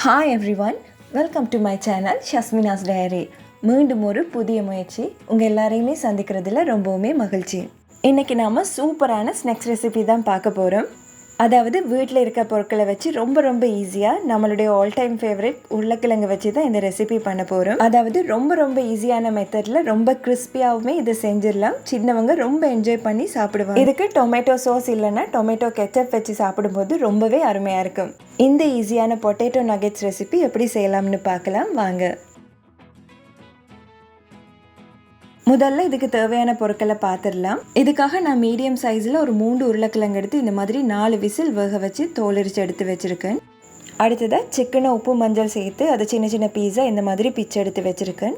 Hi everyone, welcome to my channel Shasmina's Diary. மீண்டும் ஒரு புதிய முயற்சி உங்கள் எல்லாரையுமே சந்திக்கிறதுல ரொம்பவுமே மகிழ்ச்சி. இன்றைக்கி நாம் சூப்பரான ஸ்நாக்ஸ் ரெசிபி தான் பார்க்க போகிறோம். அதாவது வீட்டில் இருக்க பொருட்களை வச்சு ரொம்ப ஈஸியாக நம்மளுடைய ஆல் டைம் ஃபேவரட் உருளைக்கிழங்கு வச்சு தான் இந்த ரெசிபி பண்ண போகிறோம். அதாவது ரொம்ப ஈஸியான மெத்தடில் ரொம்ப கிறிஸ்பியாகவுமே இதை செஞ்சிடலாம். சின்னவங்க ரொம்ப என்ஜாய் பண்ணி சாப்பிடுவாங்க. இதுக்கு டொமேட்டோ சாஸ் இல்லைன்னா டொமேட்டோ கெச்சப் வச்சு சாப்பிடும்போது ரொம்பவே அருமையாக இருக்கும். இந்த ஈஸியான பொட்டேட்டோ நகெட்ஸ் ரெசிபி எப்படி செய்யலாம்னு பார்க்கலாம் வாங்க. முதல்ல இதுக்கு தேவையான பொருட்களை பார்த்துடலாம். இதுக்காக நான் மீடியம் சைஸில் ஒரு 3 உருளைக்கிழங்கு எடுத்து இந்த மாதிரி 4 விசில் வேக வச்சு தோலரிச்சு எடுத்து வச்சுருக்கேன். அடுத்ததாக சிக்கனை உப்பு மஞ்சள் சேர்த்து அதை சின்ன பீஸா இந்த மாதிரி பிச்சு எடுத்து வச்சுருக்கேன்.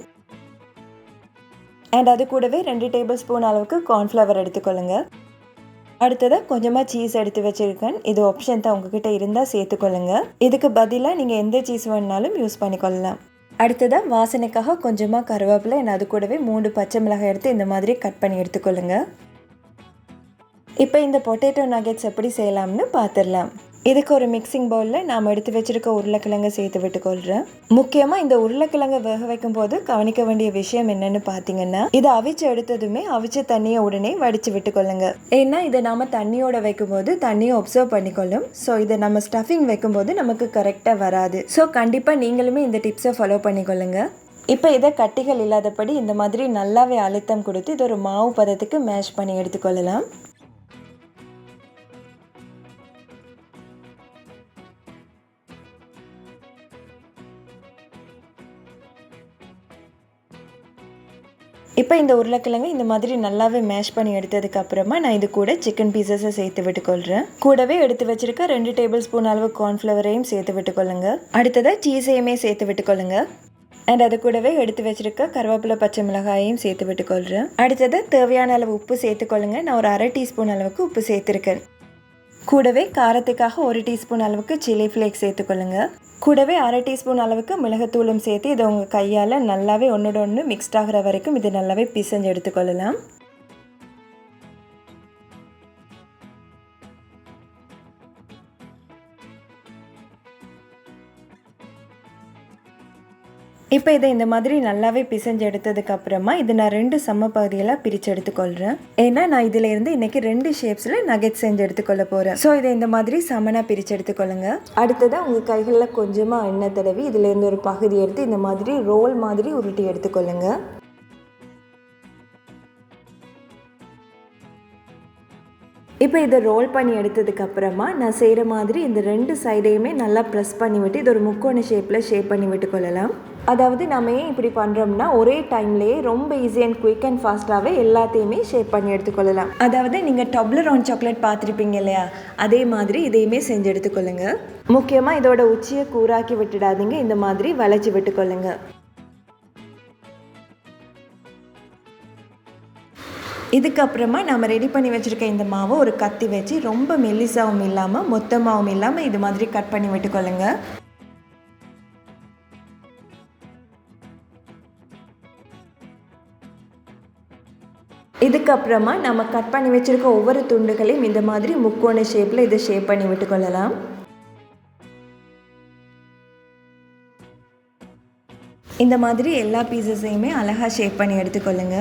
அண்ட் அது கூடவே 2 டேபிள் ஸ்பூன் அளவுக்கு கார்ன்ஃப்ளவர் எடுத்துக்கொள்ளுங்க. அடுத்ததாக கொஞ்சமாக சீஸ் எடுத்து வச்சுருக்கேன். இது ஆப்ஷன் தான், உங்ககிட்ட இருந்தால் சேர்த்துக்கொள்ளுங்க. இதுக்கு பதிலாக நீங்கள் எந்த சீஸ் வேணுனாலும் யூஸ் பண்ணிக்கொள்ளலாம். அடுத்ததாக வாசனைக்காக கொஞ்சமாக கருவேப்பிலை, அது கூடவே 3 பச்சை மிளகாய் எடுத்து இந்த மாதிரி கட் பண்ணி எடுத்துக்கொள்ளுங்க. இப்போ இந்த பொட்டேட்டோ நகெட்ஸ் எப்படி செய்யலாம்னு பார்த்துடலாம். இதுக்கு ஒரு மிக்சிங் பவுலில் நாம் எடுத்து வச்சுருக்க உருளைக்கிழங்கை சேர்த்து விட்டுக்கொள்கிறேன். முக்கியமாக இந்த உருளைக்கிழங்கை வேக வைக்கும் போது கவனிக்க வேண்டிய விஷயம் என்னென்னு பார்த்தீங்கன்னா, இதை அவிச்சு எடுத்ததுமே அவிச்ச தண்ணியை உடனே வடித்து விட்டுக்கொள்ளுங்க. ஏன்னா இதை நாம் தண்ணியோட வைக்கும்போது தண்ணியை ஒப்சர்வ் பண்ணிக்கொள்ளும். ஸோ இதை நம்ம ஸ்டஃபிங் வைக்கும்போது நமக்கு கரெக்டாக வராது. ஸோ கண்டிப்பாக நீங்களுமே இந்த டிப்ஸை ஃபாலோ பண்ணிக்கொள்ளுங்க. இப்போ இதை கட்டிகள் இல்லாதபடி இந்த மாதிரி நல்லாவே அழுத்தம் கொடுத்து இது ஒரு மாவு பதத்துக்கு மேஷ் பண்ணி எடுத்துக்கொள்ளலாம். இப்போ இந்த உருளைக்கிழங்கு இந்த மாதிரி நல்லாவே மேஷ் பண்ணி எடுத்ததுக்கு அப்புறமா நான் இது கூட சிக்கன் பீசஸை சேர்த்து விட்டுக்கொள்கிறேன். கூடவே எடுத்து வச்சிருக்க 2 டேபிள் ஸ்பூன் அளவு கார்ன்ஃப்ளவரையும் சேர்த்து விட்டுக்கொள்ளுங்க. அடுத்ததாக சீஸையுமே சேர்த்து விட்டுக்கொள்ளுங்க. அண்ட் அது கூடவே எடுத்து வச்சிருக்க கருவேப்பிலை பச்சை மிளகாயையும் சேர்த்து விட்டுக்கொள்கிறேன். அடுத்ததாக தேவையான அளவு உப்பு சேர்த்துக்கொள்ளுங்க. நான் ஒரு 1/2 டீஸ்பூன் அளவுக்கு உப்பு சேர்த்துருக்கேன். கூடவே காரத்துக்காக 1 டீஸ்பூன் அளவுக்கு சில்லி ஃப்ளேக்ஸ் சேர்த்துக்கொள்ளுங்க. கூடவே 1/2 டீஸ்பூன் அளவுக்கு மிளகுத்தூளும் சேர்த்து இதை உங்கள் கையால் நல்லாவே ஒன்றோட ஒன்று மிக்ஸ்ட் ஆகிற வரைக்கும் இது நல்லாவே பிசைஞ்சு எடுத்துக்கொள்ளலாம். இப்போ இதை இந்த மாதிரி நல்லாவே பிசைஞ்சு எடுத்ததுக்கு அப்புறமா இது நான் 2 சம பகுதியெல்லாம் பிரித்து எடுத்துக்கொள்கிறேன். ஏன்னா நான் இதில் இருந்து இன்றைக்கி 2 ஷேப்ஸில் நகெட் செஞ்சு எடுத்துக்கொள்ள போகிறேன். ஸோ இதை இந்த மாதிரி சமனாக பிரித்து எடுத்துக்கொள்ளுங்க. அடுத்ததாக உங்கள் கைகளில் கொஞ்சமாக எண்ணெய் தடவி இதிலேருந்து ஒரு பகுதி எடுத்து இந்த மாதிரி ரோல் மாதிரி உருட்டி எடுத்துக்கொள்ளுங்க. இப்போ இதை ரோல் பண்ணி எடுத்ததுக்கு அப்புறமா நான் செய்கிற மாதிரி இந்த 2 சைடையுமே நல்லா ப்ரெஸ் பண்ணி விட்டு இது ஒரு முக்கோண ஷேப்பில் ஷேப் பண்ணி விட்டுக்கொள்ளலாம். அதாவது நம்ம ஏன் இப்படி பண்ணுறோம்னா ஒரே டைம்லேயே ரொம்ப ஈஸி அண்ட் குயிக் அண்ட் ஃபாஸ்ட்டாகவே எல்லாத்தையுமே ஷேப் பண்ணி எடுத்துக்கொள்ளலாம். அதாவது நீங்கள் டொப்லரோன் சாக்லேட் பார்த்துருப்பீங்க இல்லையா, அதே மாதிரி இதையுமே செஞ்சு எடுத்துக்கொள்ளுங்க. முக்கியமாக இதோட உச்சியை கூராக்கி விட்டுடாதீங்க, இந்த மாதிரி வளைச்சி விட்டுக்கொள்ளுங்க. இதுக்கப்புறமா நம்ம ரெடி பண்ணி வச்சுருக்க இந்த மாவை ஒரு கத்தி வச்சு ரொம்ப மெல்லிசாவும் இல்லாமல் மொத்தமாகவும் இல்லாமல் இது மாதிரி கட் பண்ணி விட்டுக்கொள்ளுங்க. இதுக்கப்புறமா நம்ம கட் பண்ணி வச்சுருக்க ஒவ்வொரு துண்டுகளையும் இந்த மாதிரி முக்கோண ஷேப்பில் இதை ஷேப் பண்ணி விட்டுக்கொள்ளலாம். இந்த மாதிரி எல்லா பீசஸையுமே அழகாக ஷேப் பண்ணி எடுத்துக்கொள்ளுங்க.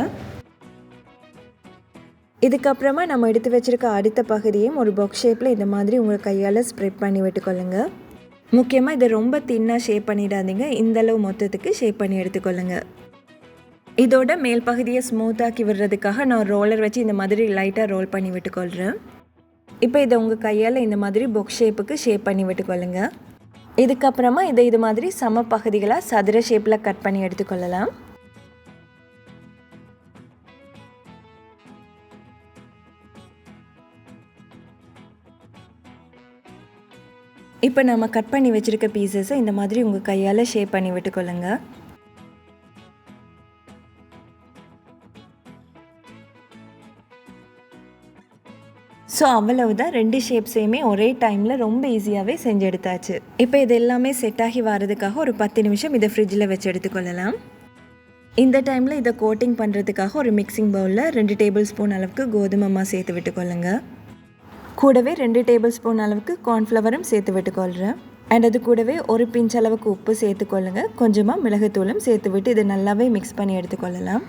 இதுக்கப்புறமா நம்ம எடுத்து வச்சுருக்க அடுத்த பகுதியும் ஒரு பாக்ஸ் ஷேப்பில் இந்த மாதிரி உங்கள் கையால் ஸ்ப்ரெட் பண்ணி விட்டுக்கொள்ளுங்க. முக்கியமாக இதை ரொம்ப தின்னாக ஷேப் பண்ணிடாதீங்க, இந்தளவு மொத்தத்துக்கு ஷேப் பண்ணி எடுத்துக்கொள்ளுங்க. இதோட மேல் பகுதியை ஸ்மூத்தாக்கி விடுறதுக்காக நான் ரோலர் வச்சு இந்த மாதிரி லைட்டாக ரோல் பண்ணி விட்டுக்கொள்கிறேன். இப்போ இதை உங்கள் கையால் இந்த மாதிரி பாக்ஸ் ஷேப்புக்கு ஷேப் பண்ணி விட்டுக்கொள்ளுங்க. இதுக்கப்புறமா இதை இது மாதிரி சம பகுதிகளாக சதுர ஷேப்பில் கட் பண்ணி எடுத்துக்கொள்ளலாம். இப்போ நம்ம கட் பண்ணி வச்சுருக்க பீசஸை இந்த மாதிரி உங்கள் கையால் ஷேப் பண்ணி விட்டுக்கொள்ளுங்க. ஸோ அவ்வளவுதான், 2 ஷேப்ஸையுமே ஒரே டைமில் ரொம்ப ஈஸியாகவே செஞ்சு எடுத்தாச்சு. இப்போ இது எல்லாமே செட் ஆகி வர்றதுக்காக ஒரு 10 நிமிஷம் இதை ஃப்ரிட்ஜில் வச்சு எடுத்துக்கொள்ளலாம். இந்த டைமில் இதை கோட்டிங் பண்ணுறதுக்காக ஒரு மிக்சிங் பவுலில் 2 டேபிள் ஸ்பூன் அளவுக்கு கோதுமை மாவு சேர்த்து விட்டுக்கொள்ளுங்க. கூடவே 2 டேபிள் ஸ்பூன் அளவுக்கு கார்ன்ஃப்ளவரும் சேர்த்து விட்டுக்கொள்கிறேன். அண்ட் அது கூடவே ஒரு பிஞ்ச் அளவுக்கு உப்பு சேர்த்துக்கொள்ளுங்க. கொஞ்சமாக மிளகுத்தூளும் சேர்த்து விட்டு இதை நல்லாவே மிக்ஸ் பண்ணி எடுத்துக்கொள்ளலாம்.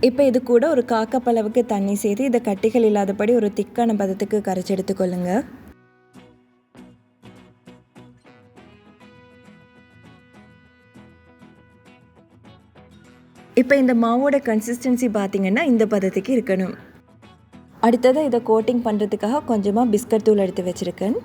இப்போ இது கூட ஒரு 1/4 கப் அளவுக்கு தண்ணி சேர்த்து இதை கட்டிகள் இல்லாதபடி ஒரு திக்கான பதத்துக்கு கரைச்சி எடுத்துக்கொள்ளுங்க. இப்போ இந்த மாவோட கன்சிஸ்டன்சி பார்த்தீங்கன்னா இந்த பதத்துக்கு இருக்கணும். அடுத்ததாக இதை கோட்டிங் பண்ணுறதுக்காக கொஞ்சமாக பிஸ்கட் தூள் எடுத்து வச்சுருக்கேன்.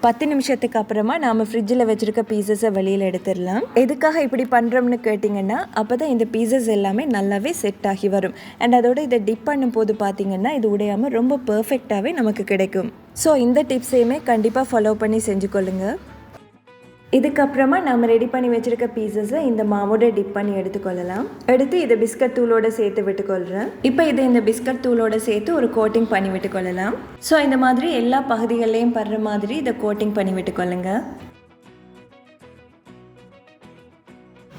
10 நிமிஷத்துக்கு அப்புறமா நாம் ஃப்ரிட்ஜில் வச்சுருக்க பீசஸை வெளியில் எடுத்துடலாம். எதுக்காக இப்படி பண்ணுறோம்னு கேட்டிங்கன்னா அப்போ தான் இந்த பீசஸ் எல்லாமே நல்லாவே செட் ஆகி வரும். அண்ட் அதோட இதை டிப் பண்ணும்போது பார்த்திங்கன்னா இது உடையாமல் ரொம்ப பர்ஃபெக்டாகவே நமக்கு கிடைக்கும். ஸோ இந்த டிப்ஸையுமே கண்டிப்பாக ஃபாலோ பண்ணி செஞ்சுக்கொள்ளுங்க. இதுக்கப்புறமா நம்ம ரெடி பண்ணி வச்சுருக்க பீசஸை இந்த மாவோட டிப் பண்ணி எடுத்துக்கொள்ளலாம். எடுத்து இதை பிஸ்கட் தூளோடு சேர்த்து விட்டுக்கொள்கிறேன். இப்போ இதை இந்த பிஸ்கட் தூளோடு சேர்த்து ஒரு கோட்டிங் பண்ணி விட்டுக்கொள்ளலாம். ஸோ இந்த மாதிரி எல்லா பகுதிகளையும் படுற மாதிரி இதை கோட்டிங் பண்ணி விட்டுக்கொள்ளுங்க.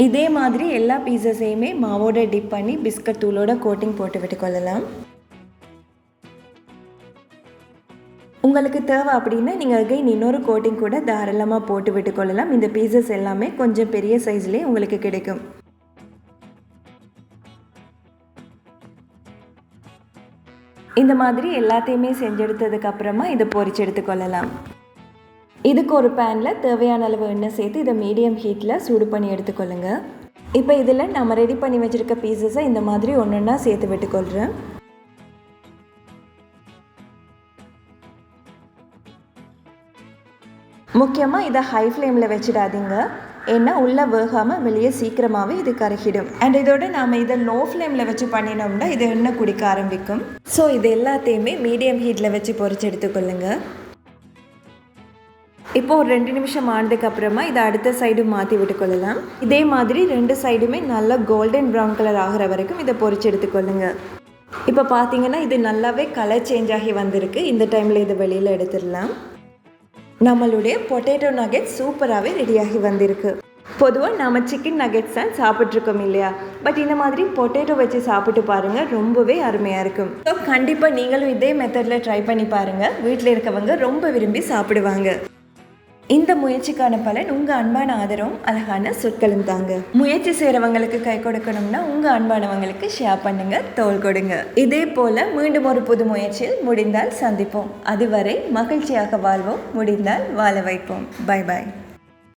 இதே மாதிரி எல்லா பீசஸையுமே மாவோட டிப் பண்ணி பிஸ்கட் தூளோட கோட்டிங் போட்டு விட்டுக்கொள்ளலாம். உங்களுக்கு தேவை அப்படின்னா நீங்கள் அகைன் இன்னொரு கோட்டிங் கூட தாராளமாக போட்டு விட்டுக்கொள்ளலாம். இந்த பீசஸ் எல்லாமே கொஞ்சம் பெரிய சைஸ்லேயே உங்களுக்கு கிடைக்கும். இந்த மாதிரி எல்லாத்தையுமே செஞ்செடுத்ததுக்கு அப்புறமா இதை பொரிச்சு எடுத்துக்கொள்ளலாம். இதுக்கு ஒரு பேனில் தேவையான அளவு எண்ணெய் சேர்த்து இதை மீடியம் ஹீட்டில் சூடு பண்ணி எடுத்துக்கொள்ளுங்க. இப்போ இதில் நம்ம ரெடி பண்ணி வச்சுருக்க பீசஸை இந்த மாதிரி ஒன்றொன்னா சேர்த்து விட்டுக்கொள்கிறேன். முக்கியமாக இதை ஹை ஃப்ளேமில் வச்சிடாதீங்க. ஏன்னா உள்ளே வேகாமல் வெளியே சீக்கிரமாகவே இது கருகிடும். அண்ட் இதோட நாம் இதை லோ ஃப்ளேமில் வச்சு பண்ணினோம்னா இது எண்ணெய் குடிக்க ஆரம்பிக்கும். ஸோ இது எல்லாத்தையுமே மீடியம் ஹீட்டில் வச்சு பொரிச்சு எடுத்துக்கொள்ளுங்க. இப்போது ஒரு 2 நிமிஷம் ஆனதுக்கப்புறமா இதை அடுத்த சைடு மாற்றி விட்டுக்கொள்ளலாம். இதே மாதிரி 2 சைடுமே நல்லா கோல்டன் ப்ரௌன் கலர் ஆகிற வரைக்கும் இதை பொரிச்சு எடுத்துக்கொள்ளுங்க. இப்போ பார்த்தீங்கன்னா இது நல்லாவே கலர் சேஞ்ச் ஆகி வந்திருக்கு. இந்த டைமில் இதை வெளியில் எடுத்துடலாம். நம்மளுடைய பொட்டேட்டோ நகெட்ஸ் சூப்பராகவே ரெடியாகி வந்திருக்கு. பொதுவாக நாம் சிக்கன் நகெட்ஸ் தான் சாப்பிட்ருக்கோம் இல்லையா? பட் இந்த மாதிரி பொட்டேட்டோ வச்சு சாப்பிட்டு பாருங்கள், ரொம்பவே அருமையாக இருக்கும். ஸோ கண்டிப்பாக நீங்களும் இதே மெத்தடில் ட்ரை பண்ணி பாருங்கள். வீட்டில் இருக்கவங்க ரொம்ப விரும்பி சாப்பிடுவாங்க. இந்த முயற்சிக்கான பலன் உங்கள் அன்பான ஆதரவும் அழகான சொற்களும் தாங்க. முயற்சி செய்கிறவங்களுக்கு கை கொடுக்கணும்னா உங்கள் அன்பானவங்களுக்கு ஷேர் பண்ணுங்கள், தோள் கொடுங்க. இதே போல் மீண்டும் ஒரு புது முயற்சியில் முடிந்தால் சந்திப்போம். அதுவரை மகிழ்ச்சியாக வாழ்வோம், முடிந்தால் வாழ வைப்போம். Bye bye.